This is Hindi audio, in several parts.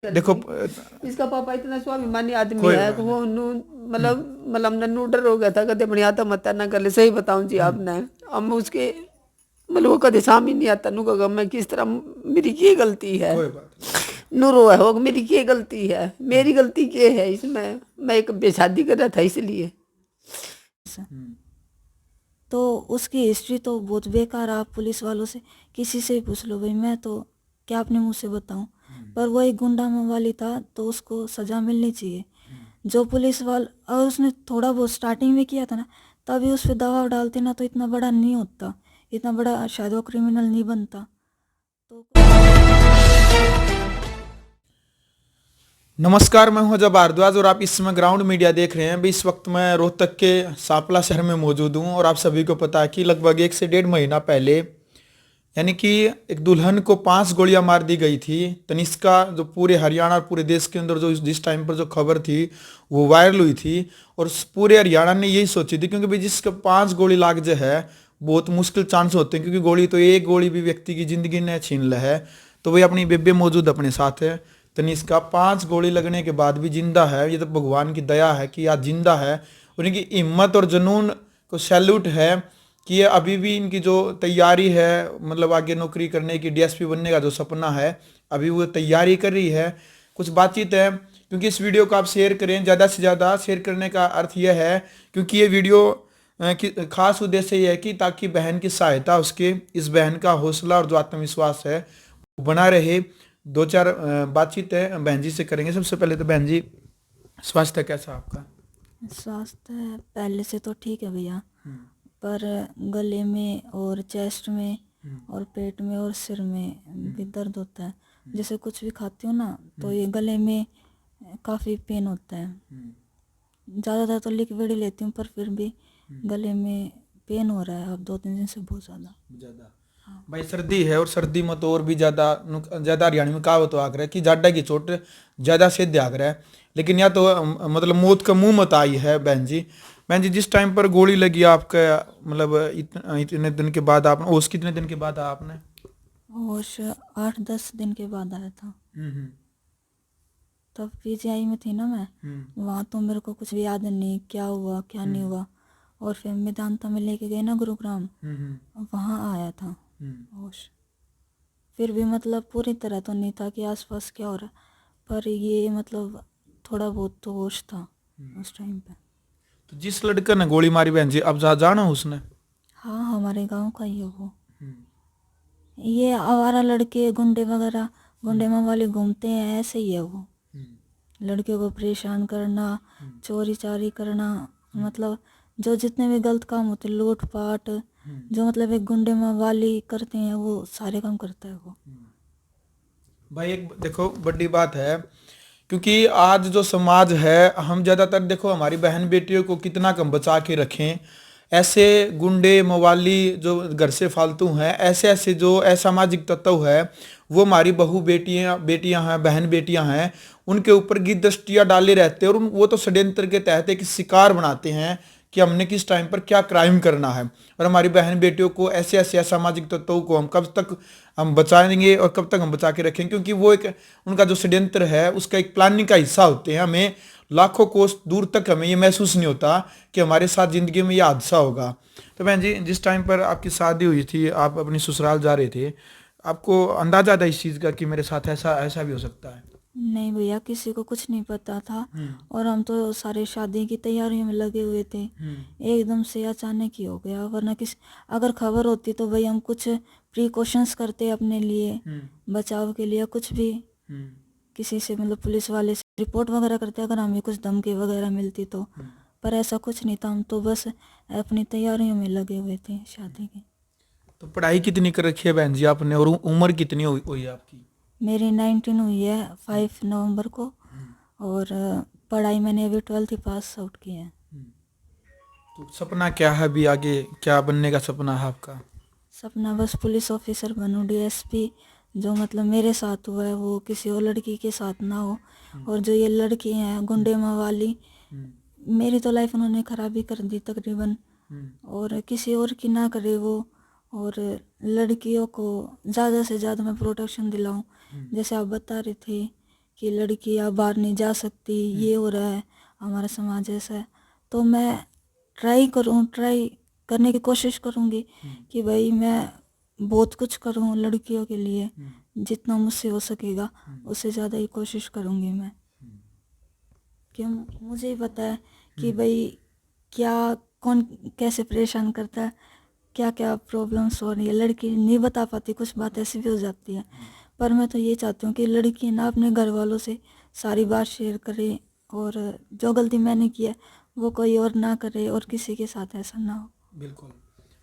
देखो इसका पापा इतना स्वाभिमानी आदमी कोई है कि बात वो मतलब नन्नू डर हो गया था, कहते बढ़िया तो मत ना कर ले। सही बताऊं जी नहीं। आपने, अब उसके मतलब वो कदे सामने नहीं आता नु का मैं किस तरह मेरी क्या गलती है। कोई बात नहीं। नू रो है हो मेरी क्या गलती है, मेरी गलती क्या है इसमें। मैं एक बेशादी कर रहा था इसलिए। हम्म। तो उसकी हिस्ट्री तो बहुत बेकार। आप पुलिस वालों से किसी से भी पूछ लो भाई, मैं तो क्या अपने मुंह से बताऊं। पर वो एक गुंडा वाली था तो उसको सजा मिलनी चाहिए। जो पुलिस वाला, और उसने थोड़ा बहुत स्टार्टिंग में किया था ना, तभी उस पर दबाव डालते ना तो इतना बड़ा नहीं होता, इतना बड़ा शायद वो क्रिमिनल नहीं बनता। तो नमस्कार, मैं हूं अजय भारद्वाज और आप इस समय ग्राउंड मीडिया देख रहे हैं। अभी इस वक्त मैं रोहतक के सांपला शहर में मौजूद हूं और आप सभी को पता है कि लगभग 1 से 1.5 महीना पहले यानी कि एक दुल्हन को 5 गोलियां मार दी गई थी। तनिष्का, जो पूरे हरियाणा और पूरे देश के अंदर जो जिस टाइम पर जो खबर थी वो वायरल हुई थी और पूरे हरियाणा ने यही सोची थी, क्योंकि भाई जिसका 5 गोली लाग जो है बहुत मुश्किल चांस होते हैं, क्योंकि गोली तो एक गोली भी व्यक्ति की जिंदगी ने छीन ली है। तो वही अपनी बेबे मौजूद अपने साथ है। तनिष्का 5 गोली लगने के बाद भी जिंदा है, ये तो भगवान की दया है कि आज जिंदा है। और इनकी हिम्मत और जुनून को सैल्यूट है कि ये अभी भी इनकी जो तैयारी है, मतलब आगे नौकरी करने की, डीएसपी बनने का जो सपना है, अभी वो तैयारी कर रही है। कुछ बातचीत है, क्योंकि इस वीडियो को आप शेयर करें, ज़्यादा से ज़्यादा शेयर करने का अर्थ यह है क्योंकि ये वीडियो खास उद्देश्य ये है कि ताकि बहन की सहायता, उसके इस बहन का हौसला और जो आत्मविश्वास है वो बना रहे। दो चार बातचीत है बहन जी से करेंगे। सबसे पहले तो बहन जी, स्वास्थ्य कैसा आपका? स्वास्थ्य पहले से तो ठीक है भैया, पर गले में और चेस्ट में और पेट में और सिर में भी दर्द होता है। जैसे कुछ भी खाती हूँ ना तो ये गले में काफ़ी पेन होता है। ज़्यादातर तो लिक्विड ही लेती हूँ, पर फिर भी गले में पेन हो रहा है अब 2-3 दिन से बहुत ज़्यादा। ज्यादा भाई सर्दी है, और सर्दी में तो और भी ज्यादा ज्यादा हरियाणा में कहावत तो आकर है कि जाडा की चोट ज्यादा सेध आकर है। लेकिन या तो मतलब मौत का मुंह मत आई है बहन जी। बहन जी, जिस टाइम पर गोली लगी आपका, मतलब इतने दिन के बाद आपने, उस कितने दिन के बाद आया आपने? होश 8-10 दिन के बाद आया था। तब पीजीआई में थी ना मैं, वहाँ तो मेरे को कुछ भी याद नहीं क्या हुआ क्या नहीं हुआ। और फिर मेदांता में लेके गए ना गुरुग्राम, वहाँ आया था होश। फिर भी मतलब पूरी तरह तो नहीं था कि आसपास क्या हो रहा, पर ये मतलब थोड़ा बहुत तो होश था उस टाइम पे। तो जिस लड़के ने गोली मारी बहन जी, अब जाना उसने? हाँ, हमारे गांव का ही है वो। ये आवारा लड़के गुंडे वगैरह, गुंडे वाले घूमते हैं, ऐसे ही है वो। लड़कियों को परेशान करना, चोरी चारी करना, मतलब जो जितने भी गलत काम होते हैं, लूट पाट, जो मतलब एक गुंडे वाली करते हैं वो सारे काम करता है वो। भाई एक देखो बड़ी बात है, क्योंकि आज जो समाज है, हम ज़्यादातर देखो हमारी बहन बेटियों को कितना कम बचा के रखें। ऐसे गुंडे मवाली जो घर से फालतू हैं, ऐसे ऐसे जो असामाजिक तत्व है, वो हमारी बहू बेटियां बेटियां हैं, बहन बेटियां हैं, उनके ऊपर गिद्धष्टियाँ डाले रहते हैं। और वो तो षड्यंत्र के तहत एक शिकार बनाते हैं कि हमने किस टाइम पर क्या क्राइम करना है। और हमारी बहन बेटियों को ऐसे ऐसे असामाजिक तत्वों को हम कब तक हम बचाएंगे और कब तक हम बचा के रखेंगे, क्योंकि वो एक उनका जो षड्यंत्र है उसका एक प्लानिंग का हिस्सा होते हैं। हमें लाखों कोस दूर तक हमें ये महसूस नहीं होता कि हमारे साथ ज़िंदगी में ये हादसा होगा। तो बहन जी, जिस टाइम पर आपकी शादी हुई थी, आप अपनी ससुराल जा रहे थे, आपको अंदाजा था इस चीज़ का कि मेरे साथ ऐसा ऐसा भी हो सकता है? नहीं भैया, किसी को कुछ नहीं पता था। और हम तो सारे शादी की तैयारियों में लगे हुए थे, एकदम से अचानक ही हो गया। वरना किस अगर खबर होती तो भाई हम कुछ प्रिकॉशंस करते अपने लिए, बचाव के लिए कुछ भी, किसी से मतलब पुलिस वाले से रिपोर्ट वगैरह करते अगर हमें कुछ धमकी वगैरह मिलती तो। पर ऐसा कुछ नहीं था, हम तो बस अपनी तैयारियों में लगे हुए थे शादी की। तो पढ़ाई कितनी कर रखी है बहन जी आपने, और उम्र कितनी हुई है आपकी? मेरी 19 हुई है 5 नवंबर को। और पढ़ाई मैंने अभी 12th पास आउट की है। तो सपना क्या है अभी आगे, क्या बनने का सपना है आपका? सपना बस पुलिस ऑफिसर बनूं, डीएसपी। जो मतलब मेरे साथ हुआ है वो किसी और लड़की के साथ ना हो। और जो ये लड़की हैं गुंडे वाली, मेरी तो लाइफ उन्होंने ख़राब ही कर दी तकरीबन, और किसी और की ना करे वो। और लड़कियों को ज़्यादा से ज़्यादा मैं प्रोटेक्शन दिलाऊं, जैसे आप बता रहे थे कि लड़कियां बाहर नहीं जा सकती, ये हो रहा है, हमारा समाज ऐसा है। तो मैं ट्राई करने की कोशिश करूँगी कि भाई मैं बहुत कुछ करूँ लड़कियों के लिए, जितना मुझसे हो सकेगा उससे ज़्यादा ही कोशिश करूँगी मैं। क्यों, मुझे ही पता है कि भाई क्या कौन कैसे परेशान करता है, क्या क्या प्रॉब्लम्स हो रही है। लड़की नहीं बता पाती, कुछ बात ऐसी भी हो जाती है। पर मैं तो ये चाहती हूँ कि लड़की ना अपने घर वालों से सारी बात शेयर करे, और जो गलती मैंने की है वो कोई और ना करे, और किसी के साथ ऐसा ना हो। बिल्कुल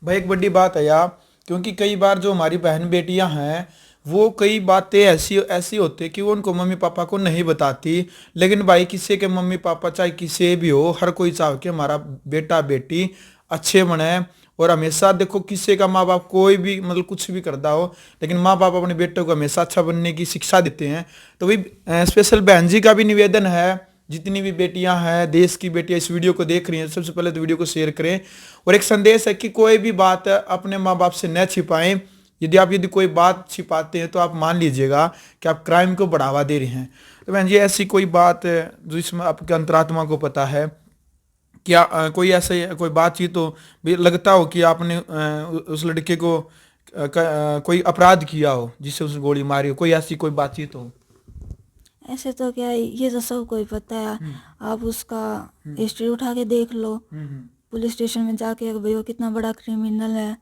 भाई, एक बड़ी बात है यार, क्योंकि कई बार जो हमारी बहन बेटियां हैं वो कई बातें ऐसी ऐसी होती है कि वो उनको मम्मी पापा को नहीं बताती। लेकिन भाई किसी के मम्मी पापा चाहे किसी भी हो, हर कोई चाहे कि हमारा बेटा बेटी अच्छे बने। और हमेशा देखो, किसी का माँ बाप कोई भी मतलब कुछ भी करता हो, लेकिन माँ बाप अपने बेटों को हमेशा अच्छा बनने की शिक्षा देते हैं। तो भाई स्पेशल बहन जी का भी निवेदन है, जितनी भी बेटियां हैं, देश की बेटियां इस वीडियो को देख रही हैं, सबसे पहले तो वीडियो को शेयर करें। और एक संदेश है कि कोई भी बात अपने माँ बाप से न छिपाएं। यदि कोई बात छिपाते हैं तो आप मान लीजिएगा कि आप क्राइम को बढ़ावा दे रहे हैं। तो बहन जी, ऐसी कोई बात जो इसमें आपके अंतरात्मा को पता है, क्या कोई ऐसे कोई बातचीत हो, भी लगता हो कि आपने उस लड़के को कोई अपराध किया हो जिससे उसे गोली मारी हो, कोई ऐसी कोई बातचीत हो? ऐसे तो क्या है, ये तो सब कोई पता है। आप उसका हिस्ट्री उठा के देख लो, पुलिस स्टेशन में जाके भाई वो कितना बड़ा क्रिमिनल है।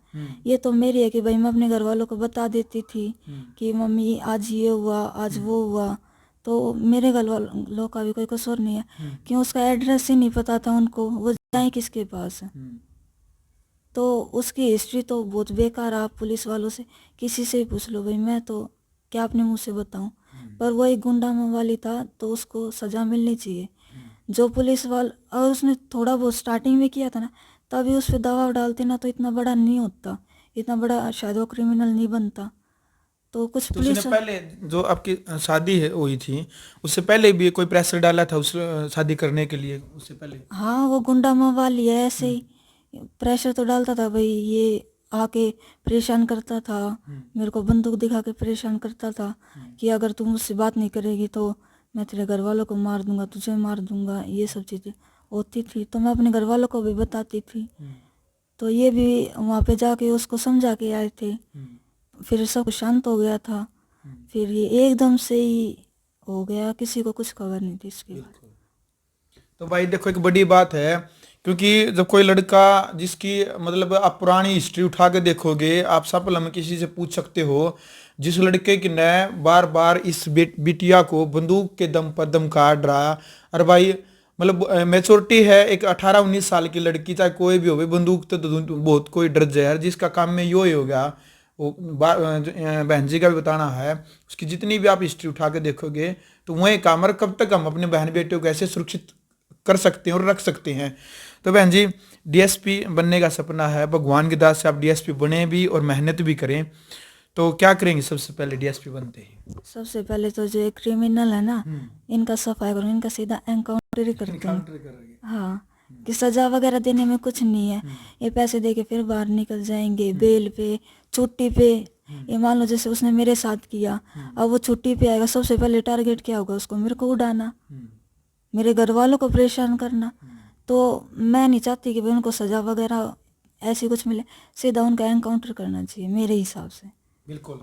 ये तो मेरी है कि भाई मैं अपने घर वालों को बता देती थी कि मम्मी आज ये हुआ, आज वो हुआ। तो मेरे घर वालों का भी कोई कसूर नहीं है, क्यों उसका एड्रेस ही नहीं पता था उनको, वो जाए किसके पास। तो उसकी हिस्ट्री तो बहुत बेकार है। आप पुलिस वालों से किसी से भी पूछ लो भाई, मैं तो क्या अपने मुंह से बताऊं। पर वो एक गुंडा वाली था, तो उसको सजा मिलनी चाहिए। जो पुलिस वाला, और उसने थोड़ा बहुत स्टार्टिंग में किया था ना, तभी उस पर दबाव डालते ना तो इतना बड़ा नहीं होता, इतना बड़ा शायद वो क्रिमिनल नहीं बनता। तो कुछ तो उसने पुलिस, पहले जो आपकी शादी है हुई थी, उससे पहले भी कोई प्रेशर डाला था उस शादी करने के लिए उससे पहले? हाँ वो गुंडा वाली है, ऐसे ही प्रेशर तो डालता था भाई। ये आके परेशान करता था, मेरे को बंदूक दिखा के परेशान करता था कि अगर तू मुझसे बात नहीं करेगी तो मैं तेरे घर वालों को मार दूंगा, तुझे मार दूंगा। ये सब चीज़ें होती थी, तो मैं अपने घर वालों को भी बताती थी। तो ये भी वहाँ पे जाके उसको समझा के आए थे, फिर सब शांत हो गया था। फिर ये एकदम से ही हो गया, किसी को कुछ खबर नहीं थी इसके बारे। तो भाई देखो, एक बड़ी बात है, क्योंकि जब कोई लड़का जिसकी मतलब आप पुरानी हिस्ट्री उठा के देखोगे, आप सब में किसी से पूछ सकते हो, जिस लड़के की ने बार बार इस बिटिया को बंदूक के दम पर धमका रहा। और भाई मतलब मेच्योरिटी है, एक 18-19 साल की लड़की चाहे कोई भी हो, भाई बंदूक तो बहुत कोई डर जाए यार, जिसका काम में यो ही हो गया। वो बहन जी का भी बताना है, उसकी जितनी भी आप हिस्ट्री उठा के देखोगे तो वही काम। और कब तक हम अपने बहन बेटियों को ऐसे सुरक्षित कर सकते हैं और रख सकते हैं? तो बहन जी, डीएसपी बनने का सपना है, भगवान की दास से आप डीएसपी बने भी और मेहनत भी करें, तो क्या करेंगे सबसे पहले डीएसपी बनते ही? सबसे पहले तो जो क्रिमिनल है ना, इनका सफाई करो, इनका सीधा एनकाउंटर ही करते हैं। हाँ, कि सजा वगैरह देने में कुछ नहीं है। ये पैसे दे के फिर बाहर निकल जाएंगे बेल पे, छुट्टी पे। ये मान लो जैसे उसने मेरे साथ किया, अब वो छुट्टी पे आएगा, सबसे पहले टारगेट क्या होगा, उसको मेरे को उड़ाना, मेरे घर वालों को परेशान करना। तो मैं नहीं चाहती कि भाई उनको सजा वगैरह ऐसी कुछ मिले, सीधा उनका एनकाउंटर करना चाहिए मेरे हिसाब से। बिल्कुल,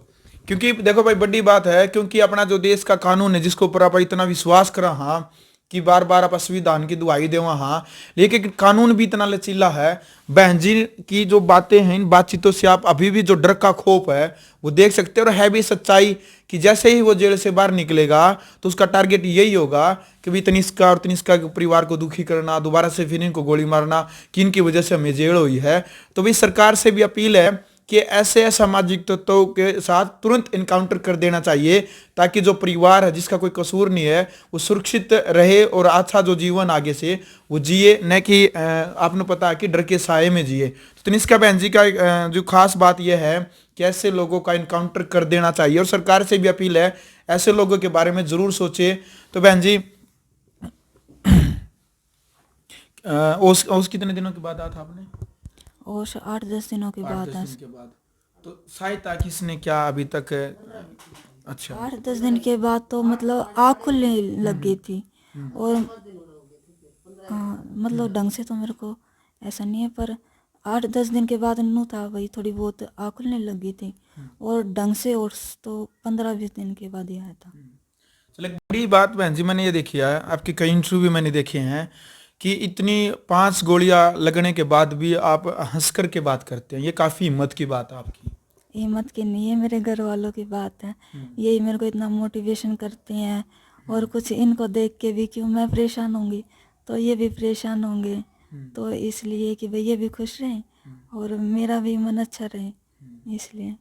क्योंकि देखो भाई, बड़ी बात है, क्योंकि अपना जो देश का कानून है जिसके ऊपर आप इतना विश्वास करा, हाँ, कि बार बार आप संविधान की दुहाई देवा, हाँ, लेकिन कानून भी इतना लचीला है। बहन जी की जो बातें हैं, इन बातचीतों से आप अभी भी जो डर का खौफ है वो देख सकते हो। और है भी सच्चाई कि जैसे ही वो जेल से बाहर निकलेगा तो उसका टारगेट यही होगा कि भाई तनिष्का और तनिष्का के परिवार को दुखी करना, दोबारा से फिर इनको गोली मारना कि इनकी वजह से हमें जेल हुई है। तो भाई सरकार से भी अपील है कि ऐसे असामाजिक तत्वों के साथ तुरंत इनकाउंटर कर देना चाहिए, ताकि जो परिवार है जिसका कोई कसूर नहीं है वो सुरक्षित रहे और अच्छा जो जीवन आगे से वो जिए, न कि आपने पता है कि डर के साये में जिए। तो तनिष्का बहन जी का जो खास बात यह है कि ऐसे लोगों का इनकाउंटर कर देना चाहिए, और सरकार से भी अपील है ऐसे लोगों के बारे में जरूर सोचे। तो बहन जी, उस कितने दिनों के बाद आया था आपने? और 8-10 दिनों के बाद 8-10 दिन के बाद। तो सहायता किसने क्या अभी तक अच्छा। 8-10 दिन के बाद तो मतलब आँख खुलने लग गई थी। और हाँ, मतलब ढंग से तो मेरे को ऐसा नहीं है, पर 8-10 दिन के बाद नू था वही थोड़ी बहुत आँख खुलने लग गई थी। और ढंग से और तो 15-20 दिन के बाद ही आया था। चलो, एक बड़ी बात बहन जी मैंने ये देखी है, आपके कई इंटरव्यू भी मैंने देखे हैं कि इतनी 5 गोलियां लगने के बाद भी आप हंस कर के बात करते हैं, ये काफी हिम्मत की बात है आपकी। हिम्मत की नहीं है, मेरे घर वालों की बात है। यही मेरे को इतना मोटिवेशन करते हैं। और कुछ इनको देख के भी क्यों मैं परेशान होंगी तो ये भी परेशान होंगे। तो इसलिए कि भाई ये भी खुश रहें और मेरा भी मन अच्छा रहे, इसलिए।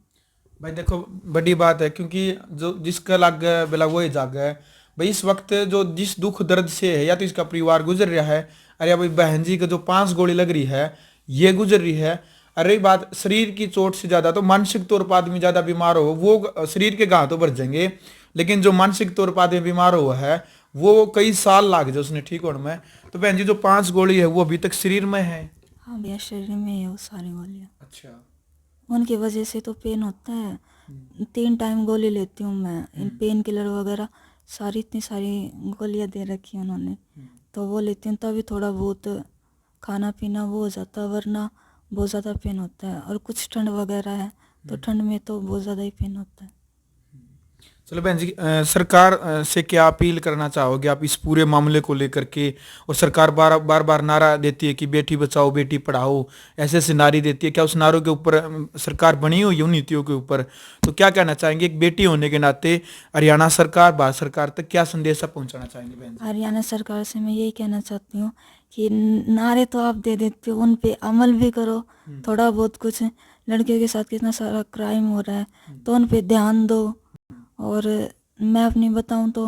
भाई देखो, बड़ी बात है, क्योंकि जो जिसका लग गया बेला वो ही जाग है। भाई इस वक्त जो जिस दुख दर्द से है या तो इसका परिवार गुजर रहा है, अरे भाई बहन जी को जो 5 गोली लग रही है ये गुजर रही है। अरे बात शरीर की चोट से ज्यादा तो मानसिक तौर पर आदमी ज्यादा बीमार हो, वो शरीर के घाव तो भर जाएंगे, लेकिन जो मानसिक तौर पर आदमी बीमार हुआ है वो कई साल लाग जाए उसने ठीक होने में। तो बहन जी जो 5 गोली है वो अभी तक शरीर में है। हाँ भैया, शरीर में है वो सारी गोलियाँ। अच्छा। उनकी वजह से तो पेन होता है। 3 टाइम गोली लेती हूँ मैं, इन पेन किलर वगैरह सारी, इतनी सारी गोलियाँ दे रखी हैं उन्होंने, तो वो लेती हूँ तभी थोड़ा बहुत खाना पीना वो हो जाता है, वरना बहुत ज़्यादा पेन होता है। और कुछ ठंड वगैरह है तो ठंड में तो बहुत ज़्यादा ही पेन होता है। चलो बहन जी, सरकार से क्या अपील करना चाहोगे आप इस पूरे मामले को लेकर के? और सरकार बार बार बार नारा देती है कि बेटी बचाओ बेटी पढ़ाओ, ऐसे ऐसे नारे देती है, क्या उस नारों के ऊपर सरकार बनी हुई है उन नीतियों के ऊपर? तो क्या कहना चाहेंगे एक बेटी होने के नाते हरियाणा सरकार, भारत सरकार तक क्या संदेश आप पहुंचाना चाहेंगे बहन जी? हरियाणा सरकार से मैं यही कहना चाहती हूँ कि नारे तो आप दे देते हो, उन पे अमल भी करो थोड़ा बहुत। कुछ लड़कियों के साथ कितना सारा क्राइम हो रहा है तो उन पे ध्यान दो। और मैं अपनी बताऊं तो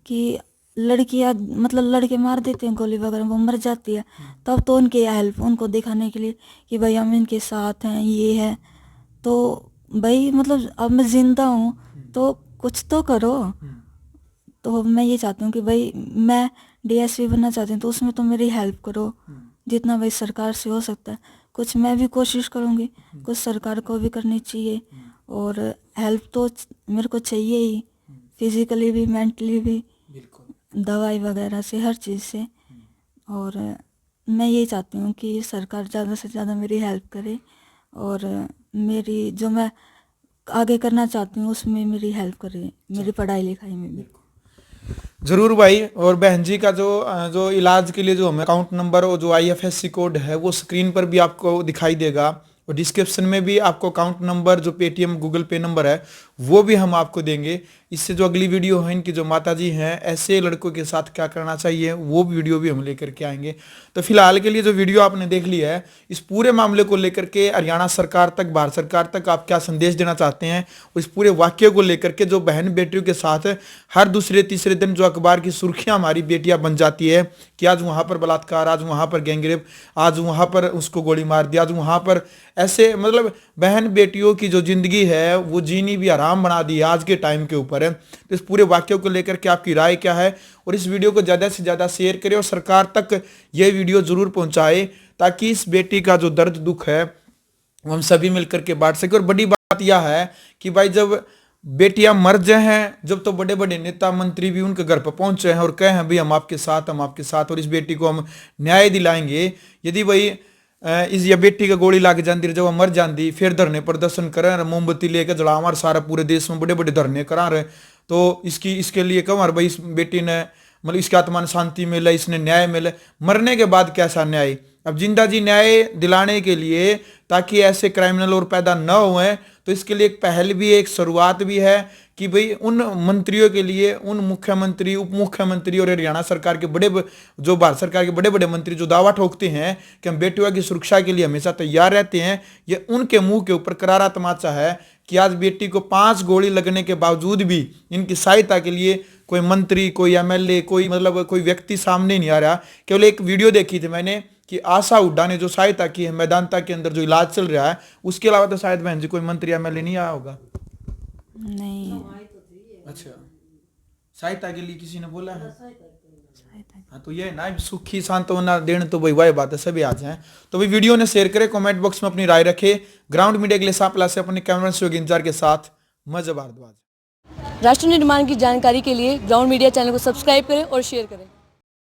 कि लड़कियां मतलब लड़के मार देते हैं गोली वगैरह, वो मर जाती है, तब तो उनकी हेल्प, उनको दिखाने के लिए कि भाई हम इनके साथ हैं, ये है। तो भाई मतलब अब मैं जिंदा हूँ तो कुछ तो करो। तो मैं ये चाहती हूँ कि भाई मैं डीएसपी बनना चाहती हूँ तो उसमें तो मेरी हेल्प करो जितना भाई सरकार से हो सकता है। कुछ मैं भी कोशिश करूँगी, कुछ सरकार को भी करनी चाहिए। और हेल्प तो मेरे को चाहिए ही, फिजिकली भी मेंटली भी, बिल्कुल। दवाई वगैरह से, हर चीज़ से। और मैं यही चाहती हूँ कि सरकार ज़्यादा से ज़्यादा मेरी हेल्प करे और मेरी जो मैं आगे करना चाहती हूँ उसमें मेरी हेल्प करे, मेरी पढ़ाई लिखाई में भी। जरूर भाई। और बहन जी का जो इलाज के लिए जो हमें अकाउंट नंबर और जो आईएफएससी कोड है वो स्क्रीन पर भी आपको दिखाई देगा, और डिस्क्रिप्शन में भी आपको अकाउंट नंबर जो पेटीएम गूगल पे नंबर है वो भी हम आपको देंगे। इससे जो अगली वीडियो है इनकी जो माता जी हैं ऐसे लड़कों के साथ क्या करना चाहिए वो वीडियो भी हम लेकर के आएंगे। तो फिलहाल के लिए जो वीडियो आपने देख ली है इस पूरे मामले को लेकर के हरियाणा सरकार तक, भारत सरकार तक आप क्या संदेश देना चाहते हैं, इस पूरे वाक्य को लेकर के जो बहन बेटियों के साथ हर दूसरे तीसरे दिन जो अखबार की सुर्खियां हमारी बेटियां बन जाती है कि आज वहां पर बलात्कार, आज वहां पर गैंगरेप, आज वहां पर उसको गोली मार दिया, आज वहां पर ऐसे, मतलब बहन बेटियों की जो जिंदगी है वो जीनी भी आराम बना दी है आज के टाइम के ऊपर है। तो इस पूरे वाक्यों को लेकर के आपकी राय क्या है? और इस वीडियो को ज़्यादा से ज़्यादा शेयर करें और सरकार तक ये वीडियो ज़रूर पहुंचाए ताकि इस बेटी का जो दर्द दुख है वो हम सभी मिलकर के बांट सके। और बड़ी बात यह है कि भाई जब बेटियां मर जाए हैं, जब तो बड़े बड़े नेता मंत्री भी उनके घर पर पहुंचे हैं और कहे हैं भाई हम आपके साथ, हम आपके साथ, और इस बेटी को हम न्याय दिलाएंगे। यदि भाई इस या बेटी का गोली लाग जाती, जब वह मर जाती, फिर धरने प्रदर्शन करें, मोमबत्ती लेकर जला, हमारे सारा पूरे देश में बड़े बड़े धरने करा रहे, तो इसके लिए कहो भाई इस बेटी ने, मतलब इसकी आत्मा ने शांति मिले, इसने न्याय मिले। मरने के बाद कैसा न्याय? अब जिंदा जी न्याय दिलाने के लिए ताकि ऐसे क्रिमिनल और पैदा न हुए, तो इसके लिए एक पहल भी है, एक शुरुआत भी है कि भाई उन मंत्रियों के लिए, उन मुख्यमंत्री, उप मुख्यमंत्री और हरियाणा सरकार के जो भारत सरकार के बड़े बड़े मंत्री जो दावा ठोकते हैं कि हम बेटियों की सुरक्षा के लिए हमेशा तैयार रहते हैं, ये उनके मुंह के ऊपर करारा तमाचा है कि आज बेटी को 5 गोली लगने के बावजूद भी इनकी सहायता के लिए कोई मंत्री, कोई एमएलए, कोई व्यक्ति सामने नहीं आ रहा। केवल एक वीडियो देखी थी मैंने कि आशा हुड्डा ने जो सहायता की है मैदानता के अंदर जो इलाज चल रहा है, उसके अलावा तो शायद बहन जी कोई मंत्री एमएलए नहीं आया होगा। नहीं, अच्छा, सहायता के लिए किसी ने बोला है? हाँ, तो ये ना सुखी सांत्वना देने तो भाई वही बात है, सभी आ जाए। तो भाई वीडियो ने शेयर करें, कमेंट बॉक्स में अपनी राय रखे। ग्राउंड मीडिया के लिए सापला से अपने कैमरा सहयोगी इंतजार के साथ मैं भारद्वाज। राष्ट्र निर्माण की जानकारी के लिए ग्राउंड मीडिया चैनल को सब्सक्राइब करें और शेयर करें।